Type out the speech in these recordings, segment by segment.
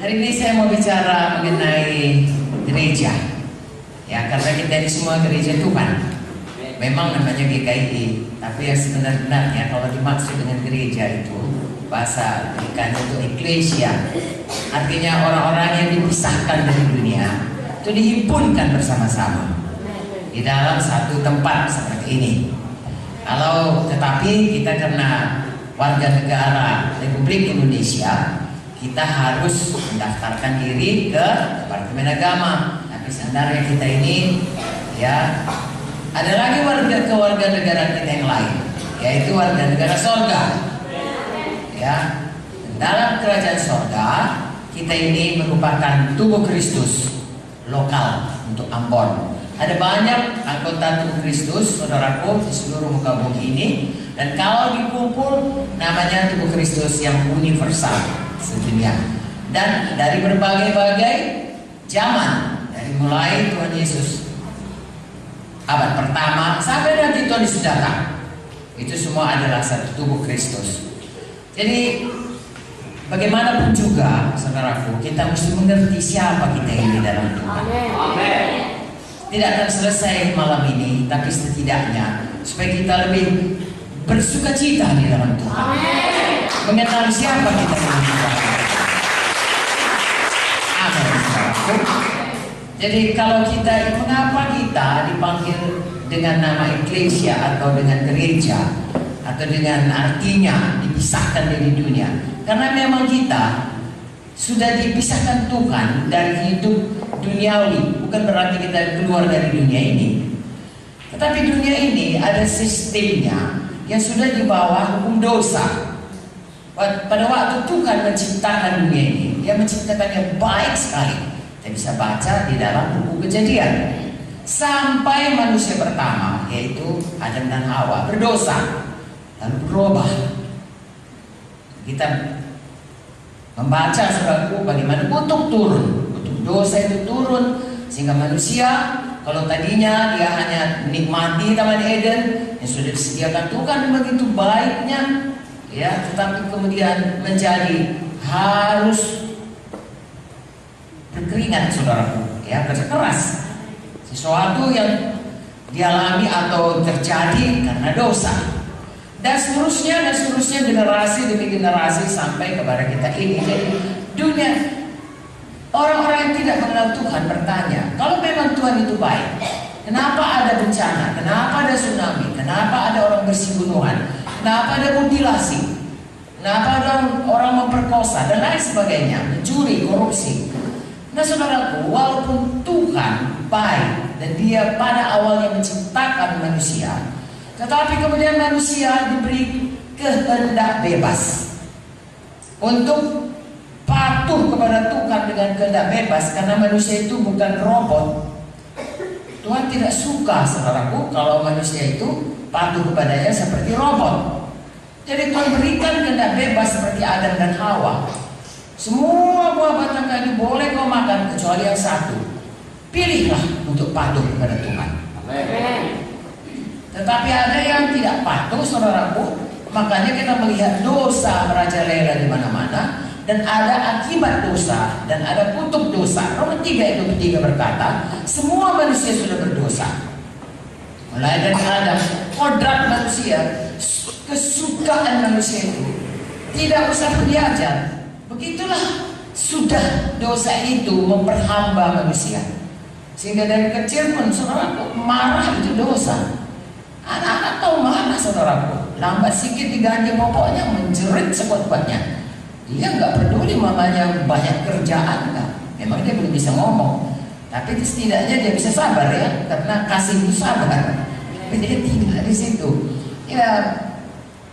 Hari ini saya mau bicara mengenai gereja. Ya, karena kita ini semua gereja Tuhan. Memang namanya GKI, tapi yang sebenarnya kalau dimaksud dengan gereja itu bahasa Amerikanya itu eklesia. Artinya orang-orang yang dipisahkan dari dunia itu dihimpunkan bersama-sama di dalam satu tempat seperti ini. Tetapi kita karena warga negara Republik Indonesia, kita harus mendaftarkan diri ke Departemen Agama. Tapi sebenarnya kita ini ya ada lagi warga negara kita yang lain, yaitu warga negara sorga. Ya, dalam kerajaan sorga kita ini merupakan tubuh Kristus lokal untuk Ambon. Ada banyak anggota tubuh Kristus, saudaraku, di seluruh muka bumi ini. Dan kalau dikumpul, namanya tubuh Kristus yang universal sedunia. Dan dari berbagai-bagai zaman, dari mulai Tuhan Yesus abad pertama sampai nanti Tuhan Yesus datang, itu semua adalah satu tubuh Kristus. Jadi bagaimanapun juga, saudaraku, kita mesti mengerti siapa kita ini dalam Tuhan. Amen. Tidak akan selesai malam ini, tapi setidaknya supaya kita lebih bersuka cita di dalam Tuhan. Amen. Mengenal siapa kita dalam Tuhan. Amin, saudaraku. Jadi kalau mengapa kita dipanggil dengan nama eklesia atau dengan gereja atau dengan artinya dipisahkan dari dunia? Karena memang kita sudah dipisahkan Tuhan dari hidup duniawi. Bukan berarti kita keluar dari dunia ini, tetapi dunia ini ada sistemnya yang sudah di bawah hukum dosa. Pada waktu Tuhan menciptakan dunia ini, Dia menciptakannya baik sekali. Kita bisa baca di dalam buku Kejadian. Sampai manusia pertama, yaitu Adam dan Hawa, berdosa lalu berubah. Kita membaca, saudaraku, bagaimana kutuk turun. Kutuk dosa itu turun sehingga manusia, kalau tadinya dia hanya menikmati Taman Eden yang sudah disediakan Tuhan begitu baiknya, ya, tetapi kemudian menjadi harus berkeringat, saudaraku, ya, kerja keras. Sesuatu yang dialami atau terjadi karena dosa. Dan seterusnya generasi demi generasi sampai kepada kita ini. Jadi dunia, orang-orang yang tidak mengenal Tuhan bertanya, kalau memang Tuhan itu baik, kenapa ada bencana, kenapa ada tsunami, kenapa ada orang bersinggungan, kenapa ada mutilasi, kenapa ada orang memperkosa dan lain sebagainya, mencuri, korupsi. Nah, saudaraku, walaupun Tuhan baik dan Dia pada awalnya menciptakan manusia, tetapi kemudian manusia diberi kehendak bebas untuk patuh kepada Tuhan dengan kehendak bebas, karena manusia itu bukan robot. Tuhan tidak suka, saudaraku, kalau manusia itu patuh kepadanya seperti robot. Jadi Tuhan berikan kehendak bebas seperti Adam dan Hawa. Semua buah batang kayu boleh kau makan kecuali yang satu. Pilihlah untuk patuh kepada Tuhan. Amen. Tetapi ada yang tidak patuh, saudaraku. Makanya kita melihat dosa merajalela di mana-mana, dan ada akibat dosa dan ada kutuk dosa. Roma 3:23 berkata, semua manusia sudah berdosa. Mulai dari Adam, kodrat manusia, kesukaan manusia itu tidak usah diajar. Begitulah sudah dosa itu memperhamba manusia. Sehingga dari kecil pun, saudaraku, marah itu dosa. Anak-anak tahu marah, saudaraku. Lambat sedikit diganti pokoknya menjerit sekuat-kuatnya. Dia nggak peduli mamanya banyak kerjaan, enggak. Memang dia belum bisa ngomong, tapi setidaknya dia bisa sabar, ya, karena kasih itu sabar. Tapi dia tidak di situ. Ya,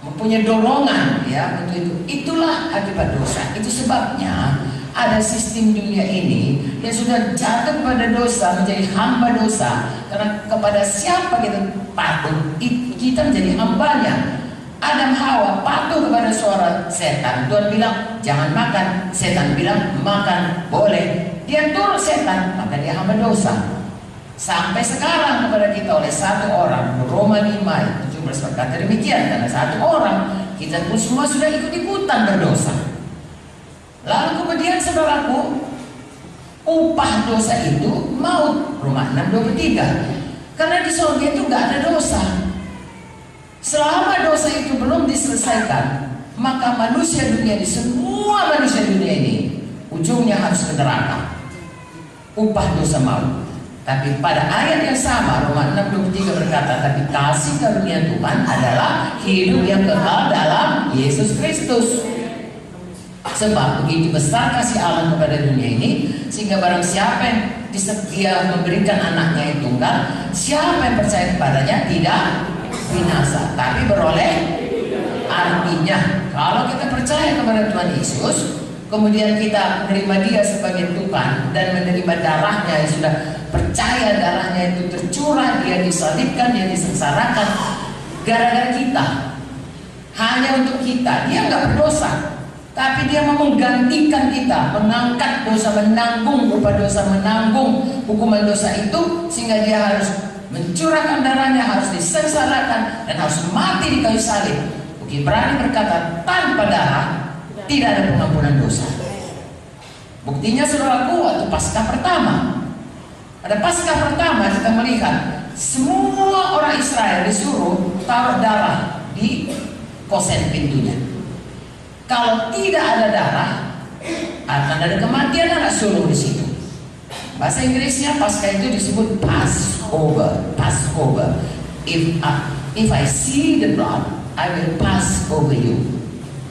mempunyai dorongan, ya, untuk itu. Itulah akibat dosa. Itu sebabnya ada sistem dunia ini yang sudah jatuh kepada dosa, menjadi hamba dosa. Karena kepada siapa kita patuh, kita menjadi hambanya. Adam Hawa patuh kepada suara setan. Tuhan bilang jangan makan, setan bilang makan, boleh. Dia turut setan, maka dia hamba dosa. Sampai sekarang kepada kita oleh satu orang. Roma 5:17 berkata demikian. Karena satu orang, kita pun semua sudah ikut-ikutan berdosa. Lalu kemudian saudaraku, upah dosa itu maut. Roma 6:23. Karena di surga itu nggak ada dosa. Selama dosa itu belum diselesaikan, maka manusia dunia ini, semua manusia dunia ini, ujungnya harus ke neraka. Upah dosa maut. Tapi pada ayat yang sama, Roma 6:23 berkata, tapi kasih karunia Tuhan adalah hidup yang kekal dalam Yesus Kristus. Sebab begitu besar kasih Allah kepada dunia ini, sehingga barang siapa yang dia memberikan anaknya yang tunggal, siapa yang percaya kepadanya tidak binasa, tapi beroleh. Artinya, kalau kita percaya kepada Tuhan Yesus, kemudian kita menerima Dia sebagai Tuhan dan menerima darahnya, yang sudah percaya darahnya itu tercurah, Dia disalibkan, Dia disengsarakan gara-gara kita, hanya untuk kita. Dia nggak berdosa, tapi Dia mau menggantikan kita, mengangkat dosa, menanggung upah dosa, menanggung hukuman dosa itu, sehingga Dia harus mencurahkan darahnya, harus disengsarakan, dan harus mati di kayu salib. Bukti berani berkata, tanpa darah tidak ada pengampunan dosa. Buktinya saudaraku, waktu Paskah pertama, pada Paskah pertama kita melihat semua orang Israel disuruh taruh darah di kosen pintunya. Kalau tidak ada darah, akan ada kematian anak sulung di situ. Bahasa Inggrisnya Paskah itu disebut Passover. Passover. If I see the blood, I will pass over you.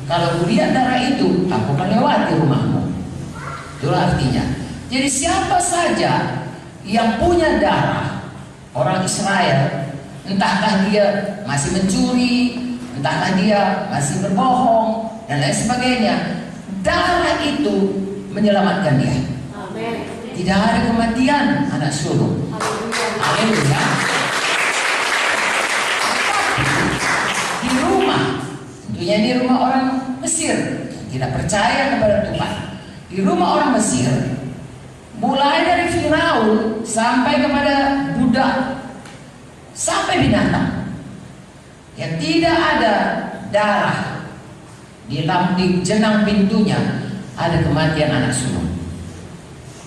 Kalau lihat darah itu, aku akan lewati rumahmu. Itulah artinya. Jadi siapa saja yang punya darah, orang Israel, entahkah dia masih mencuri, entahkah dia masih berbohong, dan lain sebagainya, darah itu menyelamatkan dia. Amin. Tidak ada kematian anak sulung. Haleluya. Di rumah, tentunya ini rumah orang Mesir, tidak percaya kepada Tuhan. Di rumah orang Mesir, mulai dari Firaun sampai kepada budak, sampai binatang, yang tidak ada darah di jenang pintunya, ada kematian anak sulung.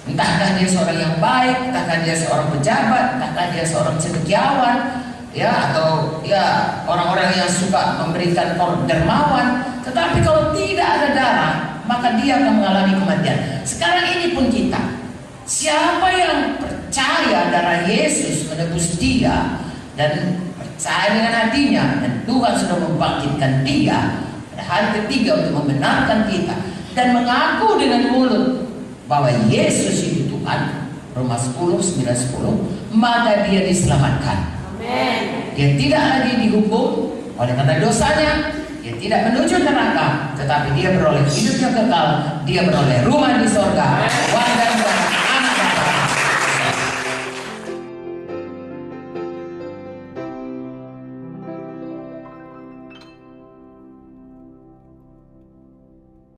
Entahkah dia seorang yang baik, entahkah dia seorang pejabat, entahkah dia seorang cendekiawan, ya, atau ya orang-orang yang suka memberikan dermawan. Tetapi kalau tidak ada darah, maka dia akan mengalami kematian. Sekarang ini pun kita, siapa yang percaya darah Yesus menebus dia dan percaya dengan hatinya, dan Tuhan sudah membangkitkan dia pada hari ketiga untuk membenarkan kita, dan mengaku dengan mulut bahwa Yesus itu Tuhan, Roma 10:9-10, maka dia diselamatkan. Amen. Dia tidak lagi dihukum oleh karena dosanya, dia tidak menuju neraka, tetapi dia beroleh hidup yang kekal, dia beroleh rumah di sorga, warga negara